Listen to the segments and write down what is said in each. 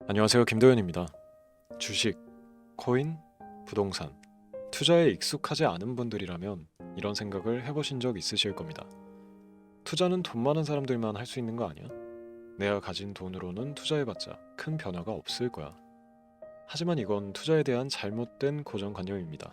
안녕하세요. 김도현입니다. 주식, 코인, 부동산, 투자에 익숙하지 않은 분들이라면 이런 생각을 해보신 적 있으실 겁니다. 투자는 돈 많은 사람들만 할 수 있는 거 아니야? 내가 가진 돈으로는 투자해봤자 큰 변화가 없을 거야. 하지만 이건 투자에 대한 잘못된 고정관념입니다.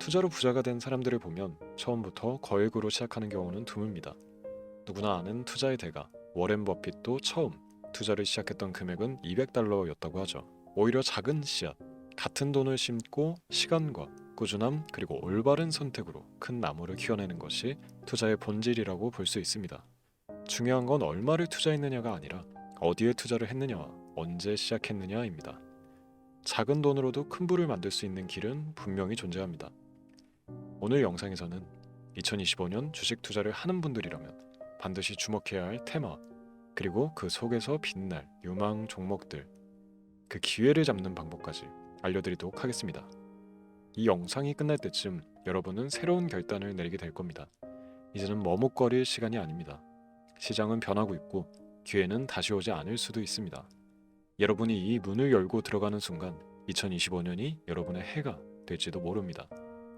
투자로 부자가 된 사람들을 보면 처음부터 거액으로 시작하는 경우는 드뭅니다. 누구나 아는 투자의 대가 워렌 버핏도 처음 투자를 시작했던 금액은 $200였다고 하죠. 오히려 작은 씨앗, 같은 돈을 심고 시간과 꾸준함 그리고 올바른 선택으로 큰 나무를 키워내는 것이 투자의 본질이라고 볼 수 있습니다. 중요한 건 얼마를 투자했느냐가 아니라 어디에 투자를 했느냐와 언제 시작했느냐입니다. 작은 돈으로도 큰 부를 만들 수 있는 길은 분명히 존재합니다. 오늘 영상에서는 2025년 주식 투자를 하는 분들이라면 반드시 주목해야 할 테마, 그리고 그 속에서 빛날 유망 종목들, 그 기회를 잡는 방법까지 알려드리도록 하겠습니다. 이 영상이 끝날 때쯤 여러분은 새로운 결단을 내리게 될 겁니다. 이제는 머뭇거릴 시간이 아닙니다. 시장은 변하고 있고 기회는 다시 오지 않을 수도 있습니다. 여러분이 이 문을 열고 들어가는 순간 2025년이 여러분의 해가 될지도 모릅니다.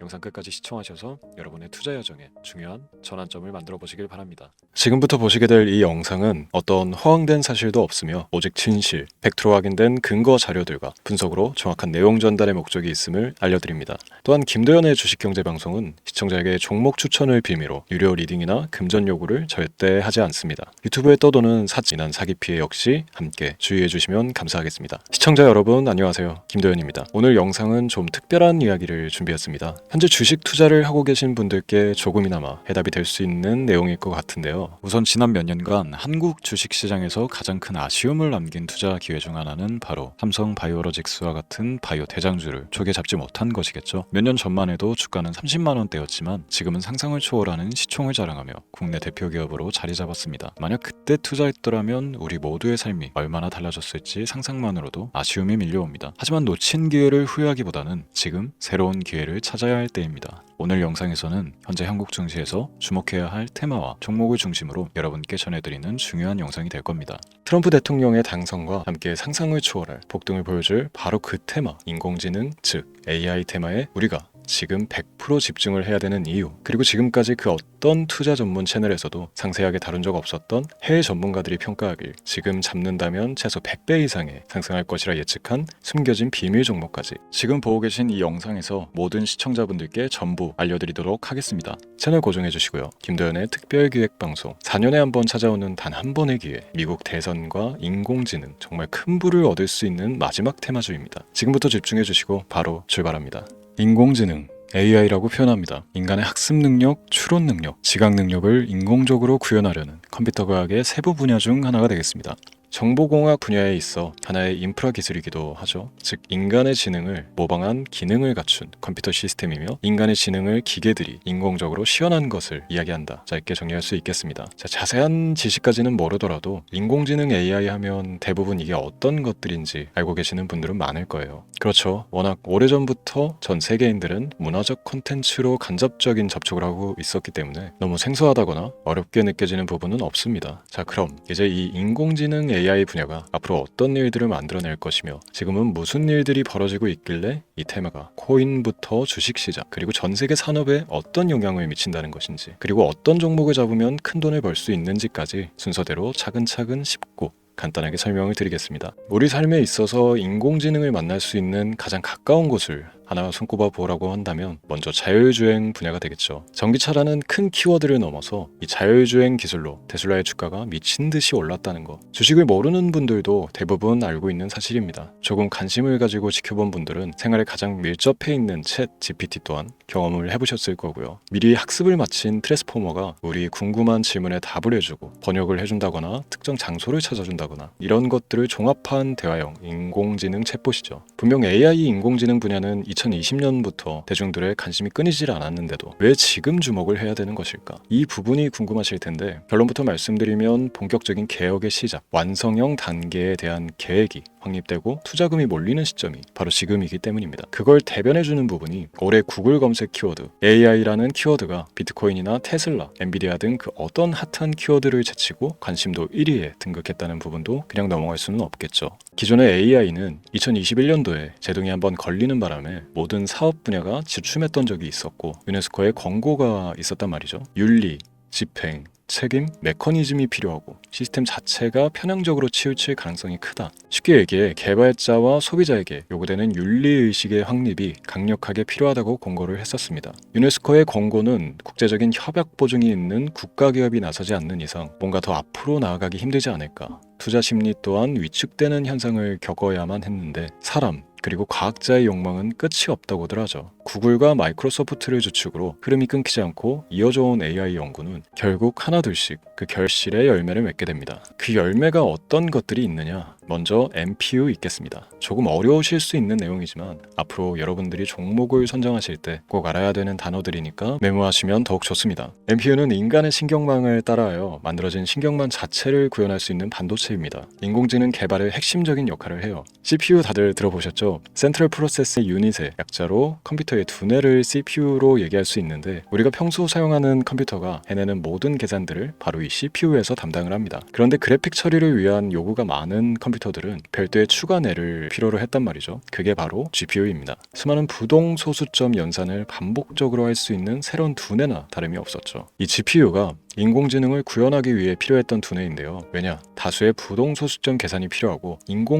영상 끝까지 시청하셔서 여러분의 투자 여정에 중요한 전환점을 만들어 보시길 바랍니다. 지금부터 보시게 될 이 영상은 어떤 허황된 사실도 없으며 오직 진실, 100% 확인된 근거 자료들과 분석으로 정확한 내용 전달의 목적이 있음을 알려드립니다. 또한 김도현의 주식경제방송은 시청자에게 종목 추천을 빌미로 유료 리딩이나 금전 요구를 절대 하지 않습니다. 유튜브에 떠도는 사진한 사기 피해 역시 함께 주의해 주시면 감사하겠습니다. 시청자 여러분 안녕하세요. 김도현입니다. 오늘 영상은 좀 특별한 이야기를 준비했습니다. 현재 주식 투자를 하고 계신 분들께 조금이나마 해답이 될 수 있는 내용일 것 같은데요. 우선 지난 몇 년간 한국 주식시장에서 가장 큰 아쉬움을 남긴 투자 기회 중 하나는 바로 삼성 바이오로직스와 같은 바이오 대장주를 조개 잡지 못한 것이겠죠. 몇 년 전만 해도 주가는 30만 원대였지만 지금은 상상을 초월하는 시총을 자랑하며 국내 대표 기업으로 자리 잡았습니다. 만약 그때 투자했더라면 우리 모두의 삶이 얼마나 달라졌을지 상상만으로도 아쉬움이 밀려옵니다. 하지만 놓친 기회를 후회하기보다는 지금 새로운 기회를 찾아야 할 때입니다. 오늘 영상에서는 현재 한국 증시에서 주목해야 할 테마와 종목을 중심으로 여러분께 전해드리는 중요한 영상이 될 겁니다. 트럼프 대통령의 당선과 함께 상상을 초월할 폭등을 보여줄 바로 그 테마, 인공지능, 즉 AI 테마에 우리가 지금 100% 집중을 해야 되는 이유, 그리고 지금까지 그 어떤 투자 전문 채널에서도 상세하게 다룬 적 없었던 해외 전문가들이 평가하길 지금 잡는다면 최소 100배 이상의 상승할 것이라 예측한 숨겨진 비밀 종목까지 지금 보고 계신 이 영상에서 모든 시청자분들께 전부 알려드리도록 하겠습니다. 채널 고정해 주시고요. 김도현의 특별기획방송 4년에 한 번 찾아오는 단 한 번의 기회, 미국 대선과 인공지능, 정말 큰 부를 얻을 수 있는 마지막 테마주입니다. 지금부터 집중해 주시고 바로 출발합니다. 인공지능 AI라고 표현합니다. 인간의 학습 능력, 추론 능력, 지각 능력을 인공적으로 구현하려는 컴퓨터 과학의 세부 분야 중 하나가 되겠습니다. 정보공학 분야에 있어 하나의 인프라 기술이기도 하죠. 즉 인간의 지능을 모방한 기능을 갖춘 컴퓨터 시스템이며 인간의 지능을 기계들이 인공적으로 시연한 것을 이야기한다. 짧게 정리할 수 있겠습니다. 자세한 지식까지는 모르더라도 인공지능 AI 하면 대부분 이게 어떤 것들인지 알고 계시는 분들은 많을 거예요. 그렇죠. 워낙 오래전부터 전 세계인들은 문화적 콘텐츠로 간접적인 접촉을 하고 있었기 때문에 너무 생소하다거나 어렵게 느껴지는 부분은 없습니다. 자, 그럼 이제 이 인공지능 AI 분야가 앞으로 어떤 일들을 만들어낼 것이며 지금은 무슨 일들이 벌어지고 있길래 이 테마가 코인부터 주식시장 그리고 전 세계 산업에 어떤 영향을 미친다는 것인지, 그리고 어떤 종목을 잡으면 큰 돈을 벌 수 있는지까지 순서대로 차근차근 짚고 간단하게 설명을 드리겠습니다. 우리 삶에 있어서 인공지능을 만날 수 있는 가장 가까운 곳을 하나 손꼽아 보라고 한다면 먼저 자율주행 분야가 되겠죠. 전기차라는 큰 키워드를 넘어서 이 자율주행 기술로 테슬라의 주가가 미친 듯이 올랐다는 거, 주식을 모르는 분들도 대부분 알고 있는 사실입니다. 조금 관심을 가지고 지켜본 분들은 생활에 가장 밀접해 있는 챗 GPT 또한 경험을 해보셨을 거고요. 미리 학습을 마친 트랜스포머가 우리 궁금한 질문에 답을 해주고 번역을 해준다거나 특정 장소를 찾아준다거나 이런 것들을 종합한 대화형 인공지능 챗봇이죠. 분명 AI 인공지능 분야는 2020년부터 대중들의 관심이 끊이질 않았는데도 왜 지금 주목을 해야 되는 것일까? 이 부분이 궁금하실 텐데 결론부터 말씀드리면 본격적인 개혁의 시작, 완성형 단계에 대한 계획이 확립되고 투자금이 몰리는 시점이 바로 지금이기 때문입니다. 그걸 대변해주는 부분이 올해 구글 검색 키워드 AI라는 키워드가 비트코인이나 테슬라, 엔비디아 등 그 어떤 핫한 키워드를 제치고 관심도 1위에 등극했다는 부분도 그냥 넘어갈 수는 없겠죠. 기존의 AI는 2021년도에 제동이 한번 걸리는 바람에 모든 사업 분야가 주춤했던 적이 있었고 유네스코의 권고가 있었단 말이죠. 윤리, 집행, 책임, 메커니즘이 필요하고 시스템 자체가 편향적으로 치우칠 가능성이 크다. 쉽게 얘기해 개발자와 소비자에게 요구되는 윤리의식의 확립이 강력하게 필요하다고 권고를 했었습니다. 유네스코의 권고는 국제적인 협약 보증이 있는 국가기업이 나서지 않는 이상 뭔가 더 앞으로 나아가기 힘들지 않을까. 투자 심리 또한 위축되는 현상을 겪어야만 했는데 사람 그리고 과학자의 욕망은 끝이 없다고들 하죠. 구글과 마이크로소프트를 주축으로 흐름이 끊기지 않고 이어져온 AI 연구는 결국 하나둘씩 그 결실의 열매를 맺게 됩니다. 그 열매가 어떤 것들이 있느냐? 먼저 NPU 있겠습니다. 조금 어려우실 수 있는 내용이지만 앞으로 여러분들이 종목을 선정하실 때 꼭 알아야 되는 단어들이니까 메모하시면 더욱 좋습니다. NPU는 인간의 신경망을 따라하여 만들어진 신경망 자체를 구현할 수 있는 반도체입니다. 인공지능 개발의 핵심적인 역할을 해요. CPU 다들 들어보셨죠? 센트럴 프로세스 유닛의 약자로 컴퓨터의 두뇌를 CPU로 얘기할 수 있는데 우리가 평소 사용하는 컴퓨터가 해내는 모든 계산들을 바로 이 CPU에서 담당을 합니다. 그런데 그래픽 처리를 위한 요구가 많은 컴퓨터들은 별도의 추가 뇌를 필요로 했단 말이죠. 그게 바로 GPU입니다. 수많은 부동 소수점 연산을 반복적으로 할 수 있는 새로운 두뇌나 다름이 없었죠. 이 GPU가 인공지능을 구현하기 위해 필요했던 두뇌인데요. 왜냐? 다수의 부동소수점 계산이 필요하고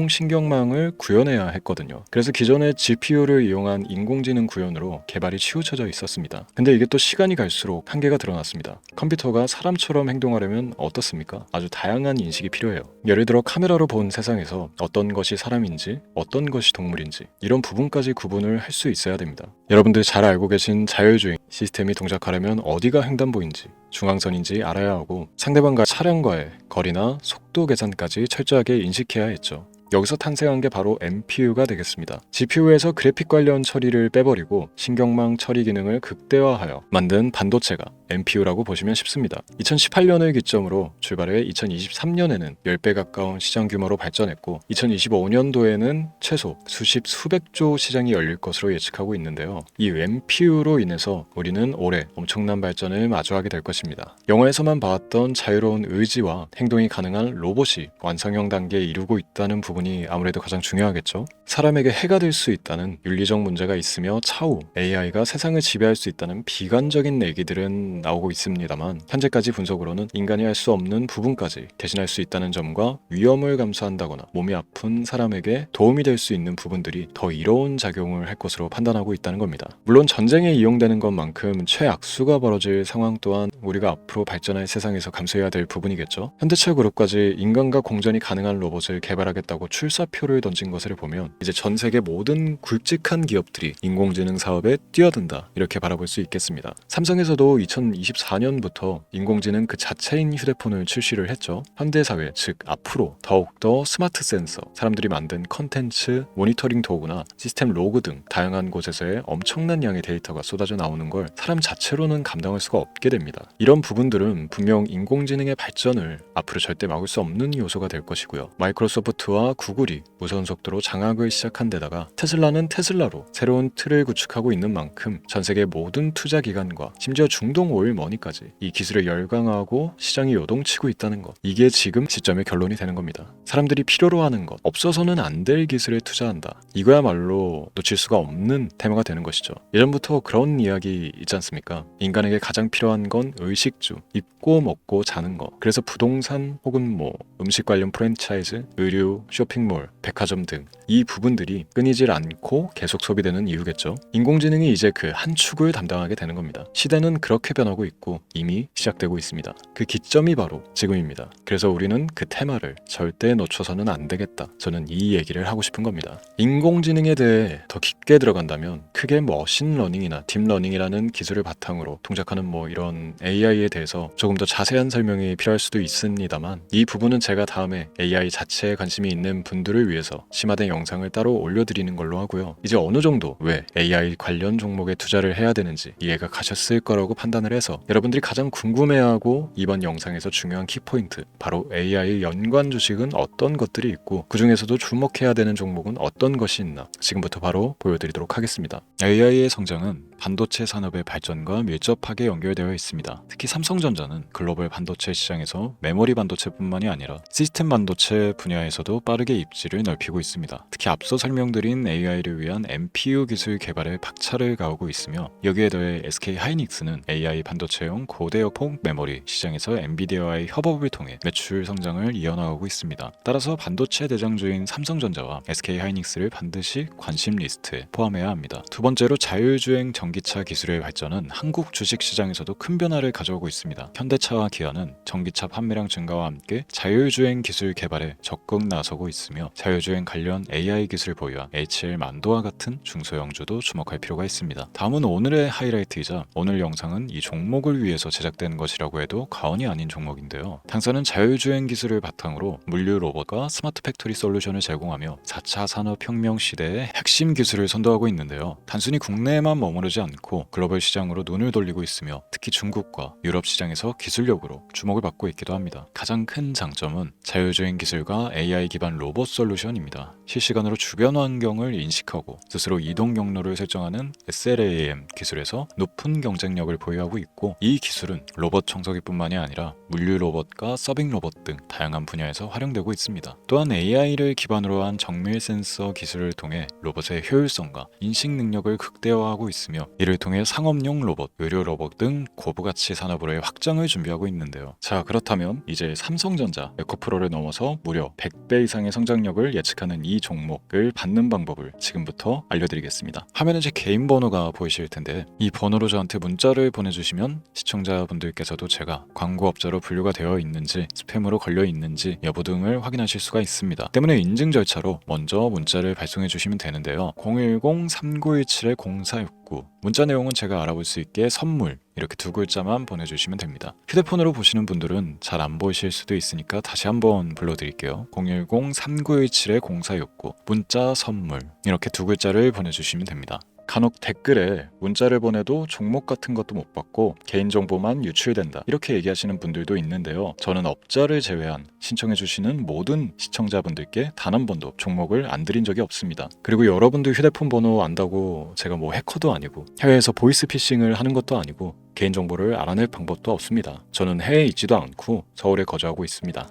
인공신경망을 구현해야 했거든요. 그래서 기존의 GPU를 이용한 인공지능 구현으로 개발이 치우쳐져 있었습니다. 근데 이게 또 시간이 갈수록 한계가 드러났습니다. 컴퓨터가 사람처럼 행동하려면 어떻습니까? 아주 다양한 인식이 필요해요. 예를 들어 카메라로 본 세상에서 어떤 것이 사람인지 어떤 것이 동물인지 이런 부분까지 구분을 할 수 있어야 됩니다. 여러분들 잘 알고 계신 자율주행 시스템이 동작하려면 어디가 횡단보인지 중앙선인지 알아야 하고 상대방과 차량과의 거리나 속도 계산까지 철저하게 인식해야 했죠. 여기서 탄생한 게 바로 NPU가 되겠습니다. GPU에서 그래픽 관련 처리를 빼버리고 신경망 처리 기능을 극대화하여 만든 반도체가 NPU라고 보시면 쉽습니다. 2018년을 기점으로 출발해 2023년에는 10배 가까운 시장 규모로 발전했고 2025년도에는 최소 수백조 시장이 열릴 것으로 예측하고 있는데요. 이 NPU로 인해서 우리는 올해 엄청난 발전을 마주하게 될 것입니다. 영화에서만 봐왔던 자유로운 의지와 행동이 가능한 로봇이 완성형 단계에 이르고 있다는 부분이 아무래도 가장 중요하겠죠. 사람에게 해가 될 수 있다는 윤리적 문제가 있으며 차후 AI가 세상을 지배할 수 있다는 비관적인 얘기들은 나오고 있습니다만 현재까지 분석으로는 인간이 할 수 없는 부분까지 대신할 수 있다는 점과 위험을 감수한다거나 몸이 아픈 사람에게 도움이 될 수 있는 부분들이 더 이로운 작용을 할 것으로 판단하고 있다는 겁니다. 물론 전쟁에 이용되는 것만큼 최악수가 벌어질 상황 또한 우리가 앞으로 발전할 세상에서 감수해야 될 부분이겠죠. 현대차 그룹까지 인간과 공전이 가능한 로봇을 개발하겠다고 출사표를 던진 것을 보면 이제 전 세계 모든 굵직한 기업들이 인공지능 사업에 뛰어든다 이렇게 바라볼 수 있겠습니다. 삼성에서도 2024년부터 인공지능 그 자체인 휴대폰을 출시를 했죠. 현대사회 즉 앞으로 더욱더 스마트 센서, 사람들이 만든 컨텐츠, 모니터링 도구나 시스템 로그 등 다양한 곳에서의 엄청난 양의 데이터가 쏟아져 나오는 걸 사람 자체로는 감당할 수가 없게 됩니다. 이런 부분들은 분명 인공지능의 발전을 앞으로 절대 막을 수 없는 요소가 될 것이고요. 마이크로소프트와 구글이 무선 속도로 장악을 시작한 데다가 테슬라는 테슬라로 새로운 틀을 구축하고 있는 만큼 전 세계 모든 투자 기관과 심지어 중동 오일 머니까지 이 기술에 열광하고 시장이 요동치고 있다는 것, 이게 지금 시점의 결론이 되는 겁니다. 사람들이 필요로 하는 것, 없어서는 안 될 기술에 투자한다. 이거야말로 놓칠 수가 없는 테마가 되는 것이죠. 예전부터 그런 이야기 있지 않습니까? 인간에게 가장 필요한 건 의식주, 입고 먹고 자는 것. 그래서 부동산 혹은 음식 관련 프랜차이즈, 의류, 쇼핑몰, 백화점 등 이 부분들이 끊이질 않고 계속 소비되는 이유겠죠. 인공지능이 이제 그 한 축을 담당하게 되는 겁니다. 시대는 그렇게 변하고 있고 이미 시작되고 있습니다. 그 기점이 바로 지금입니다. 그래서 우리는 그 테마를 절대 놓쳐서는 안 되겠다. 저는 이 얘기를 하고 싶은 겁니다. 인공지능에 대해 더 깊게 들어간다면 크게 머신러닝이나 딥러닝이라는 기술을 바탕으로 동작하는 이런 AI에 대해서 조금 더 자세한 설명이 필요할 수도 있습니다만 이 부분은 제가 다음에 AI 자체에 관심이 있는 많은 분들을 위해서 심화된 영상을 따로 올려드리는 걸로 하고요. 이제 어느 정도 왜 AI 관련 종목에 투자를 해야 되는지 이해가 가셨을 거라고 판단을 해서 여러분들이 가장 궁금해하고 이번 영상에서 중요한 키포인트, 바로 AI 연관 주식은 어떤 것들이 있고 그 중에서도 주목해야 되는 종목은 어떤 것이 있나 지금부터 바로 보여드리도록 하겠습니다. AI의 성장은 반도체 산업의 발전과 밀접하게 연결되어 있습니다. 특히 삼성전자는 글로벌 반도체 시장에서 메모리 반도체뿐만이 아니라 시스템 반도체 분야에서도 빠르게 입지를 넓히고 있습니다. 특히 앞서 설명드린 AI를 위한 NPU 기술 개발에 박차를 가하고 있으며 여기에 더해 SK 하이닉스는 AI 반도체용 고대역폭 메모리 시장에서 엔비디아와의 협업을 통해 매출 성장을 이어나가고 있습니다. 따라서 반도체 대장주인 삼성전자와 SK 하이닉스를 반드시 관심 리스트에 포함해야 합니다. 두 번째로 자율주행 전기차 기술의 발전은 한국 주식시장에서도 큰 변화를 가져오고 있습니다. 현대차와 기아는 전기차 판매량 증가와 함께 자율주행 기술 개발에 적극 나서고 있으며 자율주행 관련 AI 기술 보유한 HL만도와 같은 중소형주도 주목할 필요가 있습니다. 다음은 오늘의 하이라이트이자 오늘 영상은 이 종목을 위해서 제작된 것이라고 해도 과언이 아닌 종목인데요. 당사는 자율주행 기술을 바탕으로 물류 로봇과 스마트 팩토리 솔루션을 제공하며 4차 산업혁명 시대의 핵심 기술을 선도하고 있는데요. 단순히 국내에만 머무르지 않고 글로벌 시장으로 눈을 돌리고 있으며 특히 중국과 유럽 시장에서 기술력으로 주목을 받고 있기도 합니다. 가장 큰 장점은 자율주행 기술과 AI 기반 로봇 솔루션입니다. 실시간으로 주변 환경을 인식하고 스스로 이동 경로를 설정하는 SLAM 기술에서 높은 경쟁력을 보유하고 있고 이 기술은 로봇 청소기뿐만이 아니라 물류 로봇과 서빙 로봇 등 다양한 분야에서 활용되고 있습니다. 또한 AI를 기반으로 한 정밀 센서 기술을 통해 로봇의 효율성과 인식 능력을 극대화하고 있으며 이를 통해 상업용 로봇, 의료 로봇 등 고부가치 산업으로의 확장을 준비하고 있는데요. 자, 그렇다면 이제 삼성전자, 에코프로를 넘어서 무려 100배 이상의 성장력을 예측하는 이 종목을 받는 방법을 지금부터 알려드리겠습니다. 화면에 제 개인 번호가 보이실 텐데 이 번호로 저한테 문자를 보내주시면 시청자분들께서도 제가 광고업자로 분류가 되어 있는지 스팸으로 걸려 있는지 여부 등을 확인하실 수가 있습니다. 때문에 인증 절차로 먼저 문자를 발송해 주시면 되는데요. 010-3917-0469 문자 내용은 제가 알아볼 수 있게 선물 이렇게 두 글자만 보내주시면 됩니다. 휴대폰으로 보시는 분들은 잘 안 보이실 수도 있으니까 다시 한번 불러드릴게요. 010-3917-0469 문자 선물 이렇게 두 글자를 보내주시면 됩니다. 간혹 댓글에 문자를 보내도 종목 같은 것도 못 받고 개인정보만 유출된다 이렇게 얘기하시는 분들도 있는데요. 저는 업자를 제외한 신청해주시는 모든 시청자분들께 단 한 번도 종목을 안 드린 적이 없습니다. 그리고 여러분들 휴대폰 번호 안다고 제가 뭐 해커도 아니고 해외에서 보이스피싱을 하는 것도 아니고 개인정보를 알아낼 방법도 없습니다. 저는 해외에 있지도 않고 서울에 거주하고 있습니다.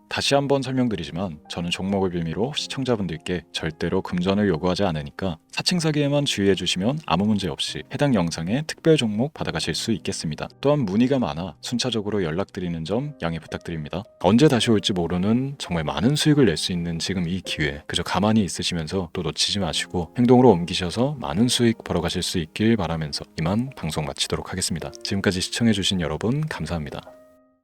다시 한번 설명드리지만 저는 종목을 빌미로 시청자분들께 절대로 금전을 요구하지 않으니까 사칭 사기에만 주의해 주시면 아무 문제 없이 해당 영상에 특별 종목 받아가실 수 있겠습니다. 또한 문의가 많아 순차적으로 연락드리는 점 양해 부탁드립니다. 언제 다시 올지 모르는 정말 많은 수익을 낼 수 있는 지금 이 기회 그저 가만히 있으시면서 또 놓치지 마시고 행동으로 옮기셔서 많은 수익 벌어가실 수 있길 바라면서 이만 방송 마치도록 하겠습니다. 지금까지 시청해 주신 여러분 감사합니다.